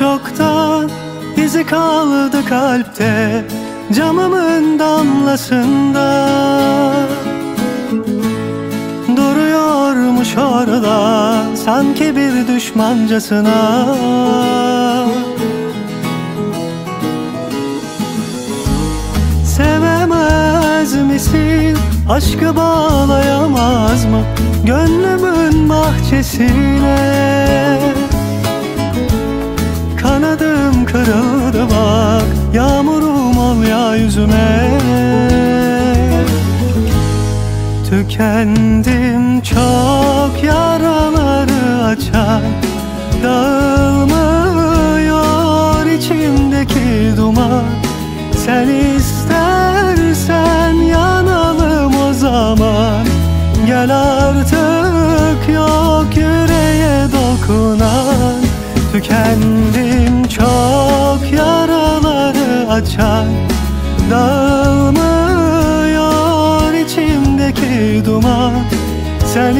çoktan izi kaldı kalpte, camımın damlasında. Duruyormuş orada sanki bir düşmancasına. Sevemez misin? Aşkı bağlayamaz mı gönlümün bahçesine? Kanadım kırıldı bak, yağmurum ol ya yüzüme. Tükendim çok, yaraları açar, dağılmıyor içimdeki duman. Sen istersen yanalım o zaman, gel artık yok yüreğe dokunan. Tükendim çok, yaraları açar, dağılmıyor içimdeki duman. Sen